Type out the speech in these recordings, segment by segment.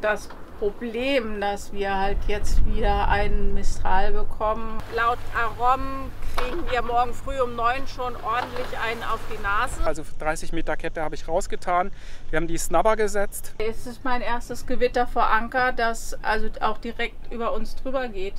das Problem, dass wir halt jetzt wieder einen Mistral bekommen. Laut Arom kriegen wir morgen früh um 9 schon ordentlich einen auf die Nase. Also 30 Meter Kette habe ich rausgetan. Wir haben die Snubber gesetzt. Es ist mein erstes Gewitter vor Anker, das also auch direkt über uns drüber geht.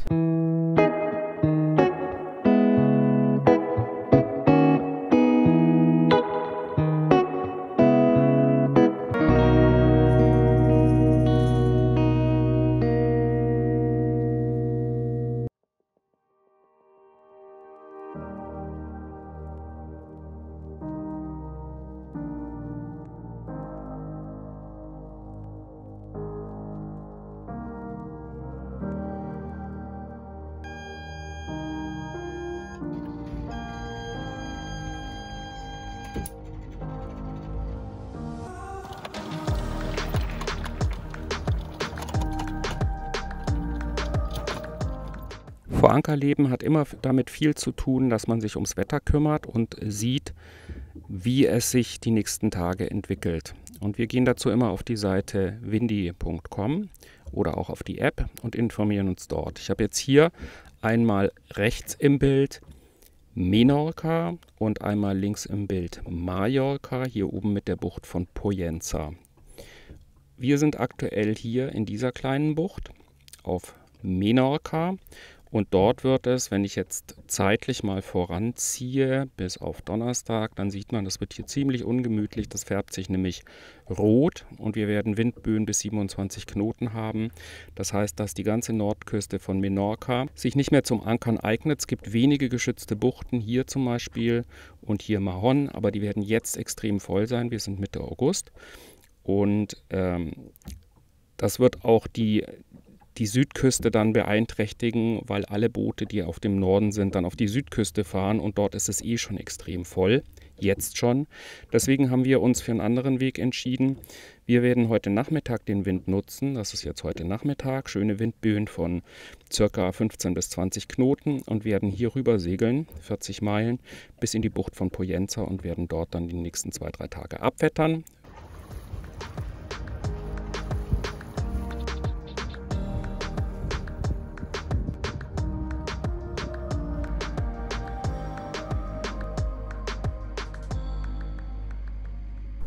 Vor Anker leben hat immer damit viel zu tun, dass man sich ums Wetter kümmert und sieht, wie es sich die nächsten Tage entwickelt. Und wir gehen dazu immer auf die Seite windy.com oder auch auf die App und informieren uns dort. Ich habe jetzt hier einmal rechts im Bild Menorca und einmal links im Bild Mallorca, hier oben mit der Bucht von Pollença. Wir sind aktuell hier in dieser kleinen Bucht auf Menorca. Und dort wird es, wenn ich jetzt zeitlich mal voranziehe, bis auf Donnerstag, dann sieht man, das wird hier ziemlich ungemütlich. Das färbt sich nämlich rot und wir werden Windböen bis 27 Knoten haben. Das heißt, dass die ganze Nordküste von Menorca sich nicht mehr zum Ankern eignet. Es gibt wenige geschützte Buchten, hier zum Beispiel und hier Mahon, aber die werden jetzt extrem voll sein. Wir sind Mitte August und das wird auch die Südküste dann beeinträchtigen, weil alle Boote, die auf dem Norden sind, dann auf die Südküste fahren und dort ist es eh schon extrem voll, jetzt schon. Deswegen haben wir uns für einen anderen Weg entschieden. Wir werden heute Nachmittag den Wind nutzen, das ist jetzt heute Nachmittag, schöne Windböen von ca. 15 bis 20 Knoten und werden hier rüber segeln, 40 Meilen, bis in die Bucht von Pollença und werden dort dann die nächsten 2-3 Tage abwettern.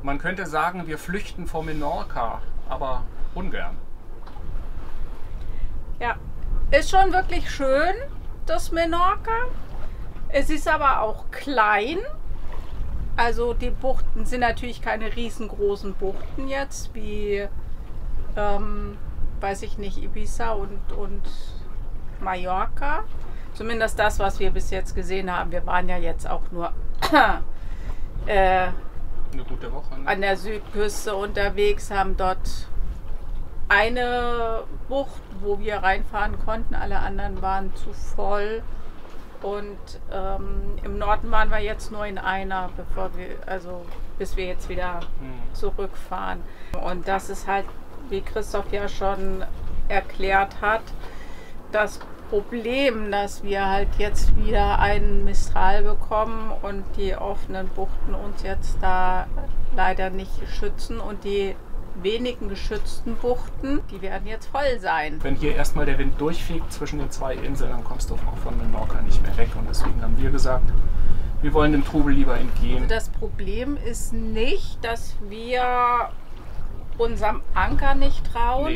Man könnte sagen, wir flüchten vor Menorca, aber ungern. Ja, ist schon wirklich schön, das Menorca. Es ist aber auch klein. Also die Buchten sind natürlich keine riesengroßen Buchten jetzt, wie, weiß ich nicht, Ibiza und Mallorca. Zumindest das, was wir bis jetzt gesehen haben. Wir waren ja jetzt auch nur eine gute Woche, ne? An der Südküste unterwegs, haben dort eine Bucht, wo wir reinfahren konnten. Alle anderen waren zu voll. Und im Norden waren wir jetzt nur in einer, bis wir jetzt wieder zurückfahren. Und das ist halt, wie Christoph ja schon erklärt hat, das Problem, dass wir halt jetzt wieder einen Mistral bekommen und die offenen Buchten uns jetzt da leider nicht schützen und die wenigen geschützten Buchten, die werden jetzt voll sein. Wenn hier erstmal der Wind durchfegt zwischen den zwei Inseln, dann kommst du auch von Menorca nicht mehr weg und deswegen haben wir gesagt, wir wollen dem Trubel lieber entgehen. Das Problem ist nicht, dass wir unserem Anker nicht trauen.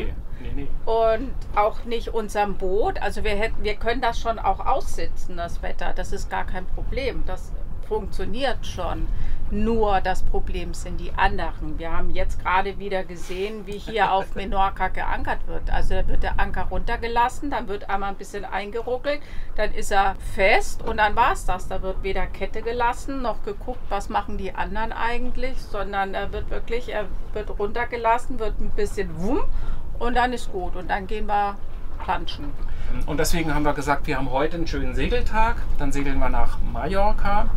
Nee. Und auch nicht unserem Boot. Also wir können das schon auch aussitzen, das Wetter. Das ist gar kein Problem. Das funktioniert schon. Nur das Problem sind die anderen. Wir haben jetzt gerade wieder gesehen, wie hier auf Menorca geankert wird. Also da wird der Anker runtergelassen, dann wird einmal ein bisschen eingeruckelt, dann ist er fest und dann war es das. Da wird weder Kette gelassen, noch geguckt, was machen die anderen eigentlich, sondern er wird runtergelassen, wird ein bisschen wumm. Und dann ist gut und dann gehen wir planschen. Und deswegen haben wir gesagt, wir haben heute einen schönen Segeltag, dann segeln wir nach Mallorca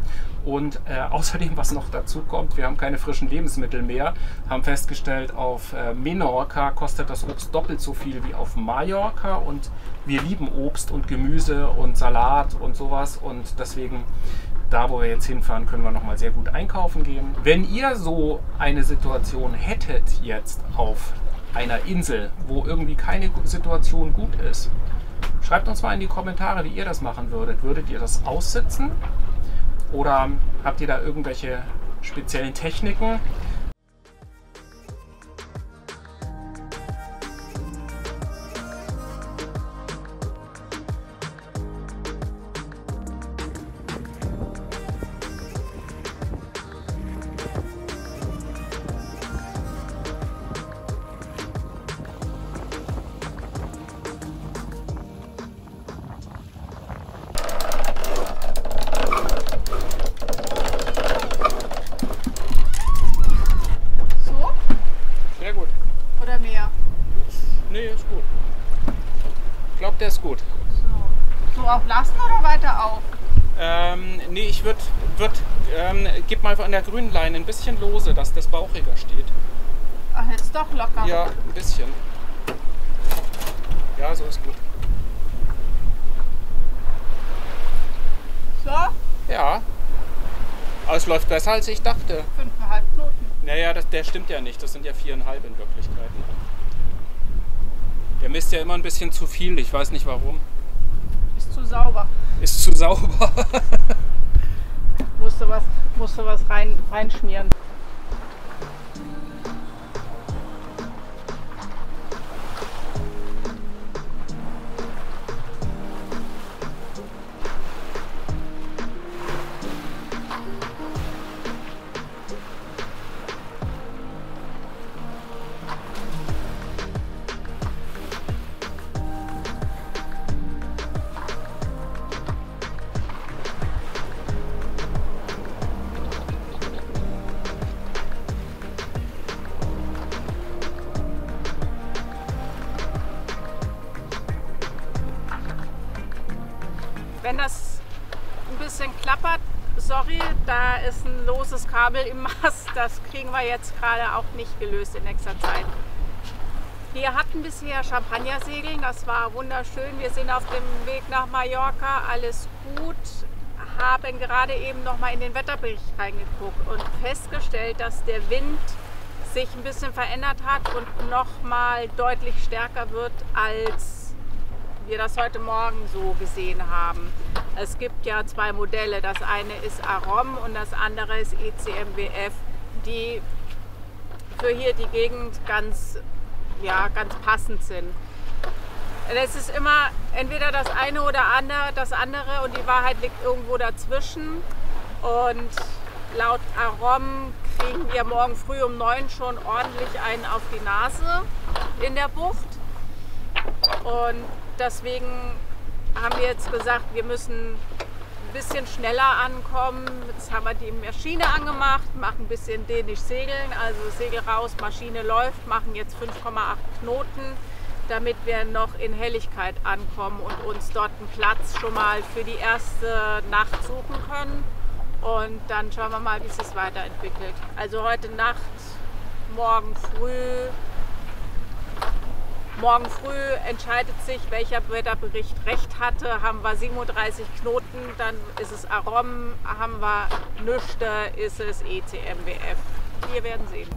und außerdem, was noch dazu kommt, wir haben keine frischen Lebensmittel mehr, haben festgestellt, auf Menorca kostet das Obst doppelt so viel wie auf Mallorca und wir lieben Obst und Gemüse und Salat und sowas und deswegen, da wo wir jetzt hinfahren, können wir nochmal sehr gut einkaufen gehen. Wenn ihr so eine Situation hättet jetzt auf einer Insel, wo irgendwie keine Situation gut ist. Schreibt uns mal in die Kommentare, wie ihr das machen würdet. Würdet ihr das aussitzen? Oder habt ihr da irgendwelche speziellen Techniken? Nee, ist gut. Ich glaube, der ist gut. So auf lassen oder weiter auf? Nee, ich gib mal an der grünen Leine ein bisschen lose, dass das bauchiger steht. Ach, jetzt doch locker. Ja, ein bisschen. Ja, so ist gut. So? Ja. Aber es läuft besser, als ich dachte. 5,5 Knoten. Naja, der stimmt ja nicht. Das sind ja 4,5 in Wirklichkeit. Der misst ja immer ein bisschen zu viel. Ich weiß nicht warum. Ist zu sauber. Ist zu sauber. musste was reinschmieren. Wenn das ein bisschen klappert, sorry, da ist ein loses Kabel im Mast. Das kriegen wir jetzt gerade auch nicht gelöst in nächster Zeit. Wir hatten bisher Champagnersegeln, das war wunderschön. Wir sind auf dem Weg nach Mallorca, alles gut. Haben gerade eben noch mal in den Wetterbericht reingeguckt und festgestellt, dass der Wind sich ein bisschen verändert hat und noch mal deutlich stärker wird, als wir das heute Morgen so gesehen haben. Es gibt ja zwei Modelle. Das eine ist Arom und das andere ist ECMWF, die für hier die Gegend ganz passend sind. Es ist immer entweder das eine oder das andere und die Wahrheit liegt irgendwo dazwischen. Und laut Arom kriegen wir morgen früh um 9 schon ordentlich einen auf die Nase in der Bucht. Und deswegen haben wir jetzt gesagt, wir müssen ein bisschen schneller ankommen. Jetzt haben wir die Maschine angemacht, machen ein bisschen dänisch segeln, also Segel raus, Maschine läuft, machen jetzt 5,8 Knoten, damit wir noch in Helligkeit ankommen und uns dort einen Platz schon mal für die erste Nacht suchen können. Und dann schauen wir mal, wie sich das weiterentwickelt. Also heute Nacht, morgen früh entscheidet sich, welcher Wetterbericht recht hatte. Haben wir 37 Knoten, dann ist es Arom, haben wir Nüchte, ist es ECMWF. Wir werden sehen.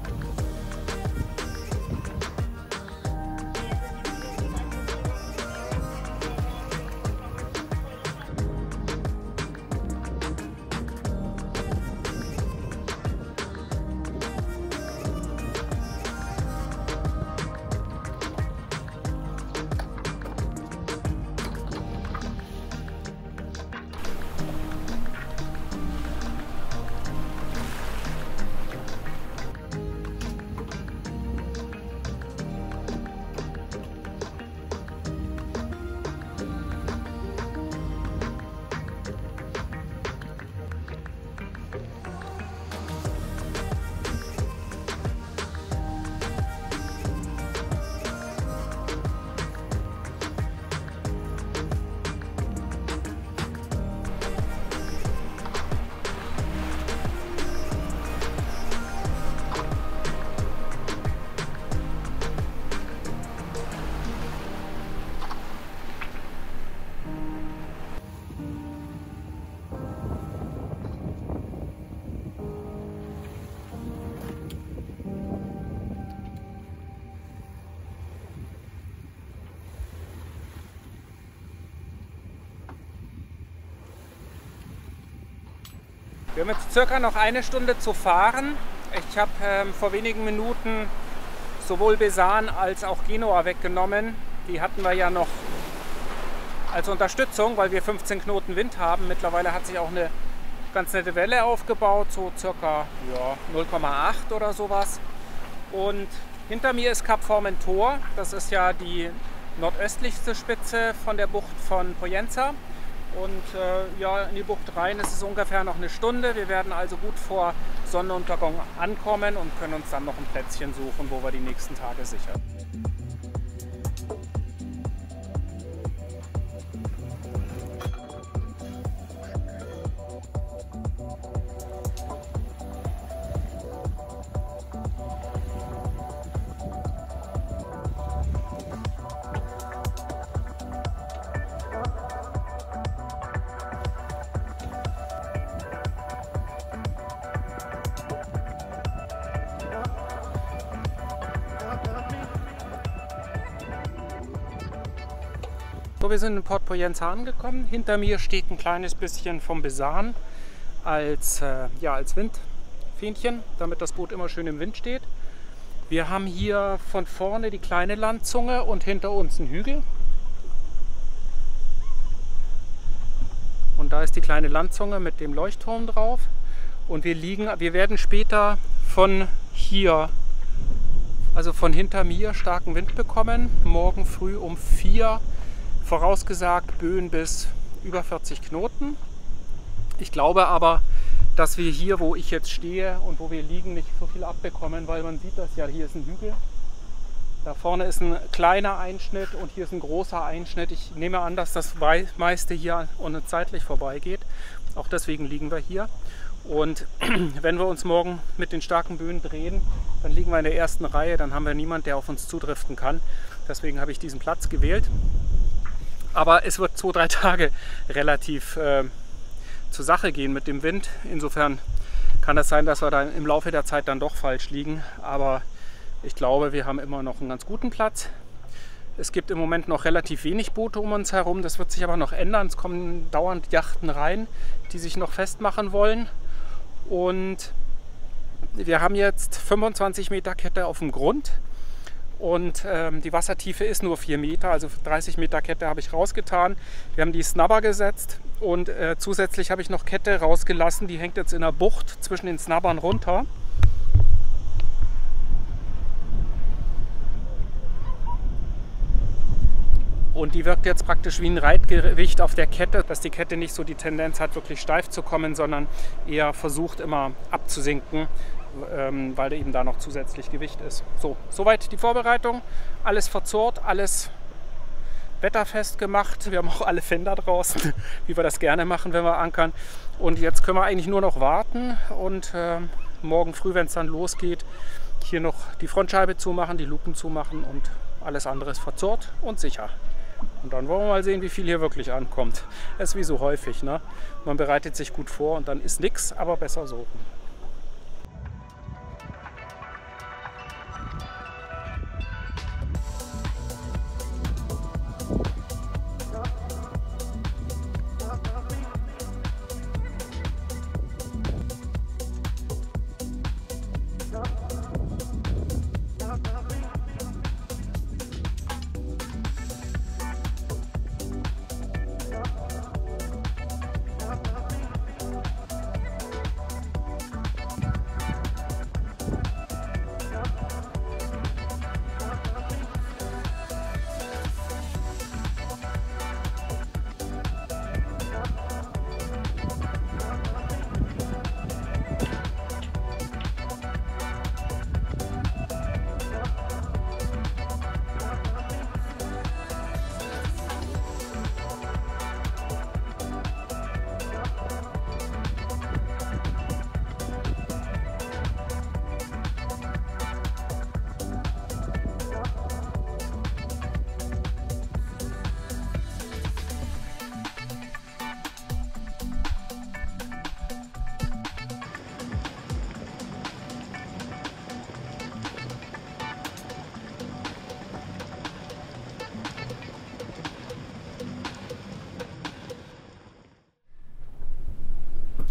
Wir haben jetzt circa noch eine Stunde zu fahren. Ich habe vor wenigen Minuten sowohl Besan als auch Genua weggenommen. Die hatten wir ja noch als Unterstützung, weil wir 15 Knoten Wind haben. Mittlerweile hat sich auch eine ganz nette Welle aufgebaut, so circa 0,8 oder sowas. Und hinter mir ist Kap Formentor. Das ist ja die nordöstlichste Spitze von der Bucht von Poyenza. Und ja, in die Bucht rein ist es ungefähr noch eine Stunde. Wir werden also gut vor Sonnenuntergang ankommen und können uns dann noch ein Plätzchen suchen, wo wir die nächsten Tage sichern. So, wir sind in Port Poyenza angekommen. Hinter mir steht ein kleines bisschen vom Besan als Windfähnchen, damit das Boot immer schön im Wind steht. Wir haben hier von vorne die kleine Landzunge und hinter uns einen Hügel. Und da ist die kleine Landzunge mit dem Leuchtturm drauf. Und wir werden später von hier, also von hinter mir, starken Wind bekommen. Morgen früh um 4 vorausgesagt Böen bis über 40 Knoten. Ich glaube aber, dass wir hier, wo ich jetzt stehe und wo wir liegen, nicht so viel abbekommen, weil man sieht das ja, hier ist ein Hügel. Da vorne ist ein kleiner Einschnitt und hier ist ein großer Einschnitt. Ich nehme an, dass das meiste hier zeitlich vorbeigeht. Auch deswegen liegen wir hier. Und wenn wir uns morgen mit den starken Böen drehen, dann liegen wir in der ersten Reihe. Dann haben wir niemanden, der auf uns zudriften kann. Deswegen habe ich diesen Platz gewählt. Aber es wird 2-3 Tage relativ zur Sache gehen mit dem Wind. Insofern kann es sein, dass wir dann im Laufe der Zeit dann doch falsch liegen. Aber ich glaube, wir haben immer noch einen ganz guten Platz. Es gibt im Moment noch relativ wenig Boote um uns herum. Das wird sich aber noch ändern. Es kommen dauernd Yachten rein, die sich noch festmachen wollen. Und wir haben jetzt 25 Meter Kette auf dem Grund. Und die Wassertiefe ist nur 4 Meter, also 30 Meter Kette habe ich rausgetan. Wir haben die Snubber gesetzt und zusätzlich habe ich noch Kette rausgelassen. Die hängt jetzt in der Bucht zwischen den Snubbern runter. Und die wirkt jetzt praktisch wie ein Reitgewicht auf der Kette, dass die Kette nicht so die Tendenz hat, wirklich steif zu kommen, sondern eher versucht immer abzusinken, weil eben da noch zusätzlich Gewicht ist. So, soweit die Vorbereitung. Alles verzurrt, alles wetterfest gemacht. Wir haben auch alle Fender draußen, wie wir das gerne machen, wenn wir ankern. Und jetzt können wir eigentlich nur noch warten und morgen früh, wenn es dann losgeht, hier noch die Frontscheibe zumachen, die Luken zumachen und alles andere ist verzurrt und sicher. Und dann wollen wir mal sehen, wie viel hier wirklich ankommt. Das ist wie so häufig, ne? Man bereitet sich gut vor und dann ist nichts, aber besser so.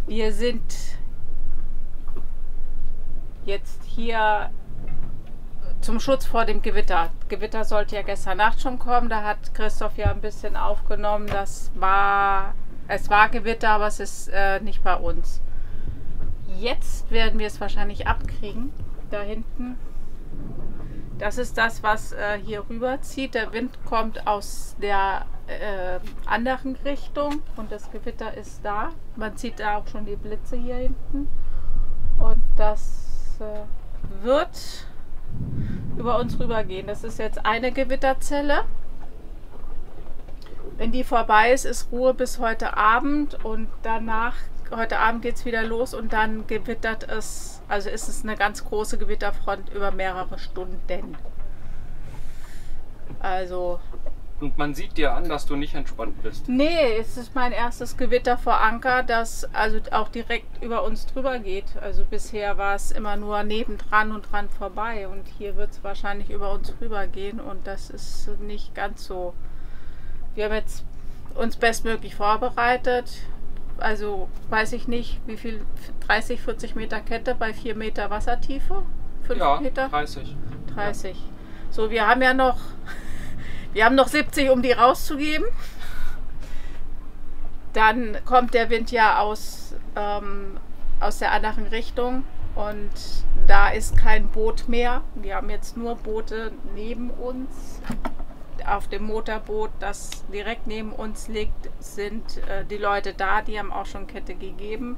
Wir sind hier zum Schutz vor dem Gewitter. Gewitter sollte ja gestern Nacht schon kommen. Da hat Christoph ja ein bisschen aufgenommen. Es war Gewitter, aber es ist nicht bei uns. Jetzt werden wir es wahrscheinlich abkriegen. Da hinten. Das ist das, was hier rüber zieht. Der Wind kommt aus der anderen Richtung und das Gewitter ist da. Man sieht da auch schon die Blitze hier hinten. Und das wird über uns rübergehen. Das ist jetzt eine Gewitterzelle. Wenn die vorbei ist, ist Ruhe bis heute Abend und danach, heute Abend geht es wieder los und dann gewittert es, also ist es eine ganz große Gewitterfront über mehrere Stunden. Also. Und man sieht dir an, dass du nicht entspannt bist. Nee, es ist mein erstes Gewitter vor Anker, das also auch direkt über uns drüber geht. Also bisher war es immer nur nebendran und dran vorbei und hier wird es wahrscheinlich über uns rüber gehen und das ist nicht ganz so. Wir haben jetzt uns bestmöglich vorbereitet. Also weiß ich nicht, wie viel, 30, 40 Meter Kette bei 4 Meter Wassertiefe? 5 Meter? 30. 30. Ja. So, wir haben noch 70, um die rauszugeben. Dann kommt der Wind ja aus der anderen Richtung und da ist kein Boot mehr. Wir haben jetzt nur Boote neben uns. Auf dem Motorboot, das direkt neben uns liegt, sind die Leute da, die haben auch schon Kette gegeben.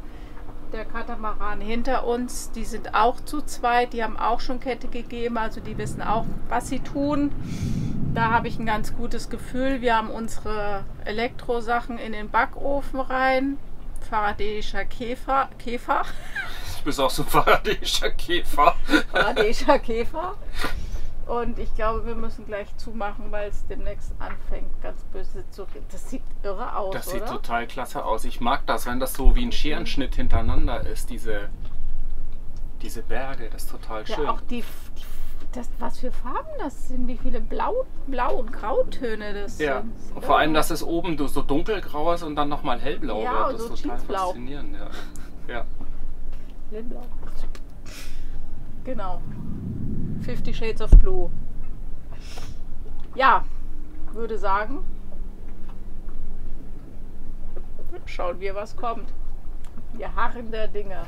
Der Katamaran hinter uns, die sind auch zu zweit, die haben auch schon Kette gegeben, also die wissen auch, was sie tun. Da habe ich ein ganz gutes Gefühl. Wir haben unsere Elektrosachen in den Backofen rein. Faradäischer Käfer. Du bist auch so ein faradäischer Käfer. Faradäischer Käfer. Und ich glaube, wir müssen gleich zumachen, weil es demnächst anfängt, ganz böse zu reden. Das sieht irre aus, Das oder? sieht total klasse aus. Ich mag das, wenn das so wie ein Scherenschnitt hintereinander ist, diese Berge, das ist total schön. Ja, auch was für Farben das sind, wie viele Blau- und Grautöne das ja. sind. Und vor allem, dass es oben so dunkelgrau ist und dann nochmal hellblau ja, wird. Das so ist total Jeansblau. faszinierend. Ja. Hellblau. Genau. 50 Shades of Blue. Ja, würde sagen, schauen wir, was kommt. Wir harren der Dinge.